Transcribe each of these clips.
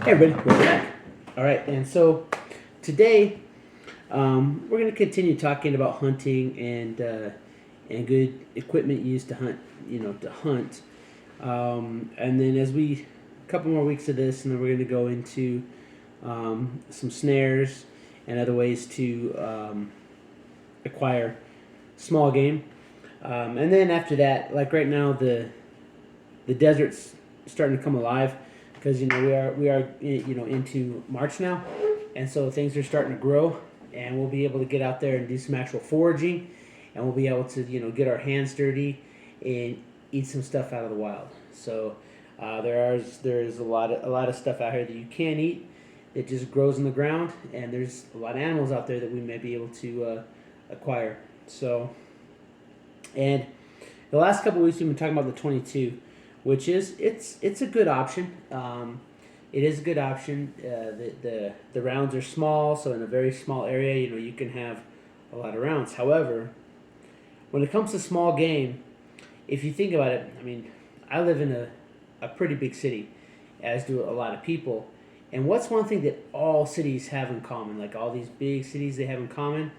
Hey everybody, welcome back. All right, and so today we're going to continue talking about hunting and good equipment used to hunt. To hunt. And then a couple more weeks of this, and then we're going to go into some snares and other ways to acquire small game. And then after that, like right now, the desert's starting to come alive because we are into March now, and so things are starting to grow, and we'll be able to get out there and do some actual foraging, and we'll be able to get our hands dirty and eat some stuff out of the wild. So there's a lot of stuff out here that you can eat. It just grows in the ground, and there's a lot of animals out there that we may be able to acquire. So, and the last couple of weeks we've been talking about the 22, which is it's a good option. It is a good option. The rounds are small, so in a very small area, you can have a lot of rounds. However, when it comes to small game, if you think about it, I mean, I live in a pretty big city, as do a lot of people. And what's one thing that all cities have in common, like all these big cities they have in common,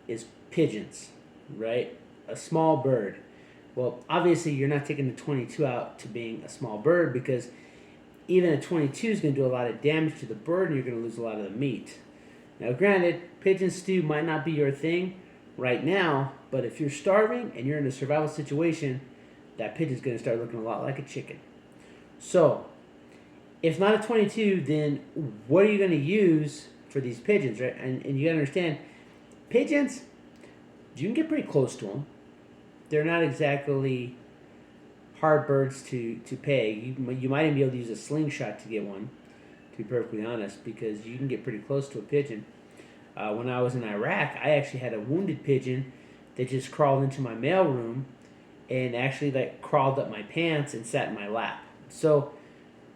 is pigeons, right? A small bird. Well, obviously, you're not taking the 22 out to being a small bird because even a 22 is going to do a lot of damage to the bird and you're going to lose a lot of the meat. Now, granted, pigeon stew might not be your thing right now, but if you're starving and you're in a survival situation, that pigeon's going to start looking a lot like a chicken. So, if not a 22, then what are you going to use for these pigeons, right? And you got to understand, pigeons, you can get pretty close to them. They're not exactly hard birds to peg. You might even be able to use a slingshot to get one, to be perfectly honest, because you can get pretty close to a pigeon. When I was in Iraq, I actually had a wounded pigeon that just crawled into my mailroom and actually crawled up my pants and sat in my lap. So,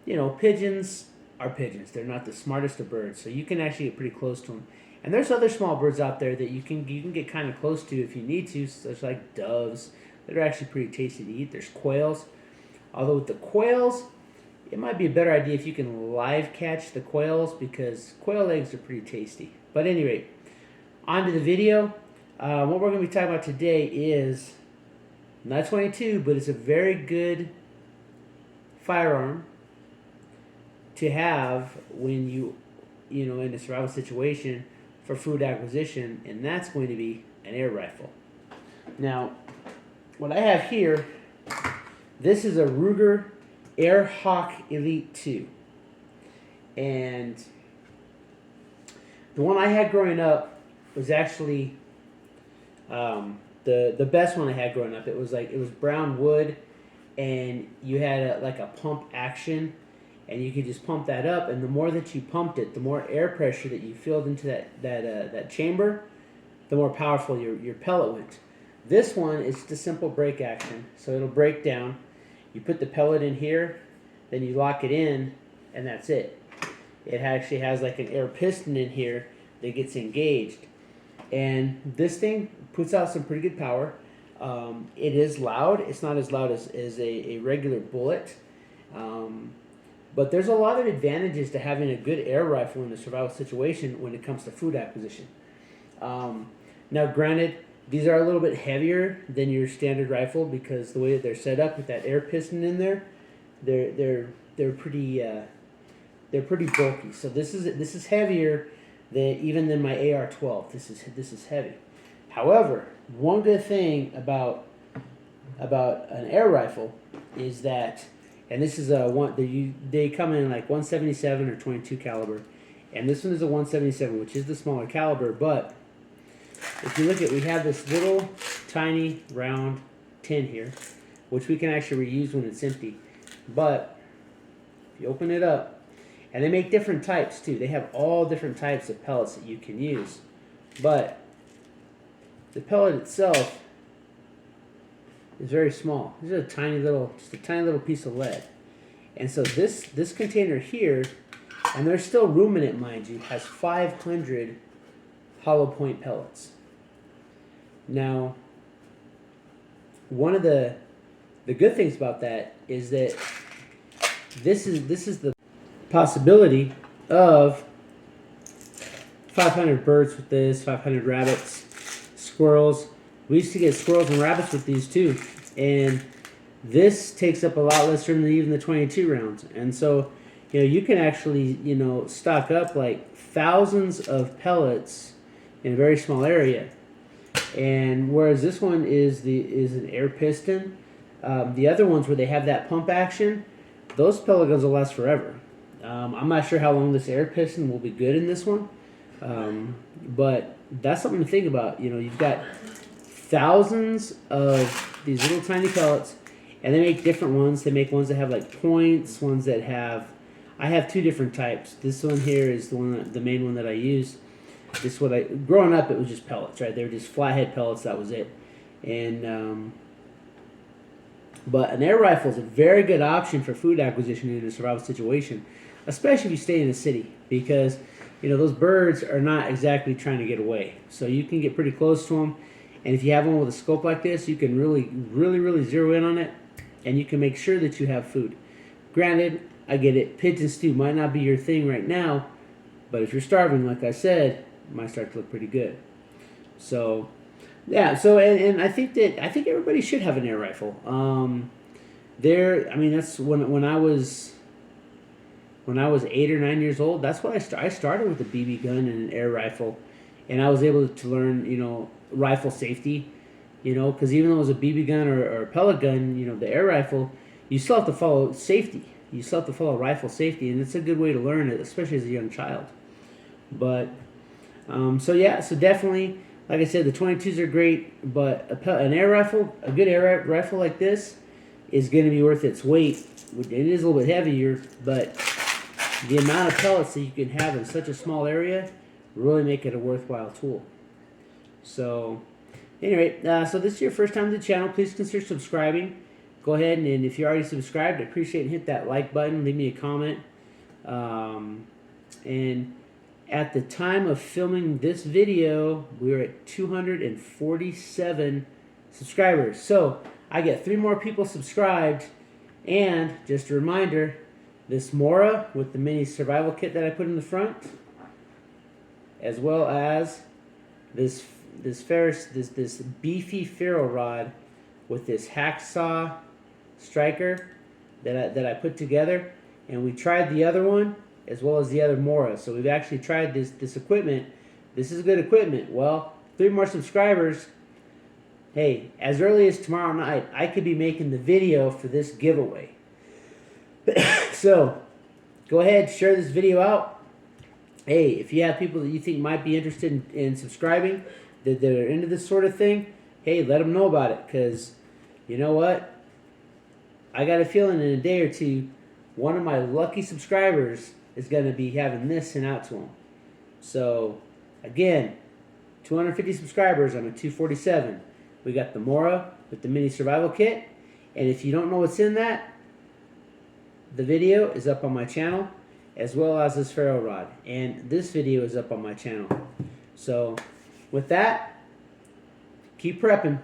pigeons are pigeons. They're not the smartest of birds, so you can actually get pretty close to them. And there's other small birds out there that you can get kind of close to if you need to, such like doves that are actually pretty tasty to eat. There's quails. Although with the quails, it might be a better idea if you can live catch the quails because quail eggs are pretty tasty. But at any rate, on to the video. What we're going to be talking about today is not 22, but it's a very good firearm to have when in a survival situation for food acquisition, and that's going to be an air rifle. Now, what I have here, this is a Ruger AirHawk Elite 2. And the one I had growing up was actually the best one I had growing up. It was brown wood, and you had a pump action, and you could just pump that up, and the more that you pumped it, the more air pressure that you filled into that chamber, the more powerful your pellet went. This one is just a simple break action, so it'll break down. You put the pellet in here, then you lock it in, and that's it. It actually has like an air piston in here that gets engaged. And this thing puts out some pretty good power. It is loud. It's not as loud as a regular bullet. But there's a lot of advantages to having a good air rifle in a survival situation when it comes to food acquisition. Now, granted, these are a little bit heavier than your standard rifle because the way that they're set up with that air piston in there, they're pretty bulky. So this is heavier than my AR-12. This is heavy. However, one good thing about an air rifle is that, and this is they come in like 177 or 22 caliber, and this one is a 177, which is the smaller caliber. But if you look at, we have this little tiny round tin here, which we can actually reuse when it's empty. But if you open it up, and they make different types too. They have all different types of pellets that you can use, but the pellet itself is very small. This is just a tiny little piece of lead. And so this container here, and there's still room in it, mind you, has 500 hollow point pellets. Now, one of the good things about that is that this is the possibility of 500 birds with this, 500 rabbits, squirrels. We used to get squirrels and rabbits with these too, and this takes up a lot less room than even the 22 rounds. And so, you can actually, stock up like thousands of pellets in a very small area. And whereas this one is an air piston, the other ones where they have that pump action, those pellet guns will last forever. I'm not sure how long this air piston will be good in this one, but that's something to think about. You've got thousands of these little tiny pellets, and they make different ones. They make ones that have like points, ones that have. I have two different types. This one here is the main one that I use. This growing up, it was just pellets, right? They were just flathead pellets. That was it. And but an air rifle is a very good option for food acquisition in a survival situation, especially if you stay in a city, because those birds are not exactly trying to get away. So you can get pretty close to them, and if you have one with a scope like this, you can really zero in on it, and you can make sure that you have food. Granted, I get it. Pigeon stew might not be your thing right now, but if you're starving, like I said, it might start to look pretty good. So, yeah. So, and I think everybody should have an air rifle. That's when I was 8 or 9 years old. That's what I started with a BB gun and an air rifle, and I was able to learn, rifle safety. Because even though it was a BB gun or a pellet gun, the air rifle, you still have to follow safety. You still have to follow rifle safety, and it's a good way to learn it, especially as a young child. But, so definitely, like I said, the 22s are great, but an air rifle, a good air rifle like this, is going to be worth its weight. It is a little bit heavier, but the amount of pellets that you can have in such a small area really make it a worthwhile tool. So, anyway, so this is your first time to the channel, please consider subscribing. Go ahead, and if you're already subscribed, I appreciate it. Hit that like button, leave me a comment. And at the time of filming this video, we were at 247 subscribers. So I get 3 more people subscribed. And just a reminder, this Mora with the mini survival kit that I put in the front, as well as this beefy ferro rod with this hacksaw striker that I put together, and we tried the other one as well as the other Mora. So we've actually tried this equipment. This is good equipment. Well, 3 more subscribers. Hey, as early as tomorrow night, I could be making the video for this giveaway. So go ahead, share this video out. Hey, if you have people that you think might be interested in subscribing, that they're into this sort of thing, hey, let them know about it, because you know what? I got a feeling in a day or two, one of my lucky subscribers is going to be having this sent out to them. So, again, 250 subscribers, I'm at 247. We got the Mora with the mini survival kit. And if you don't know what's in that, the video is up on my channel, as well as this ferro rod. And this video is up on my channel. So, with that, keep prepping.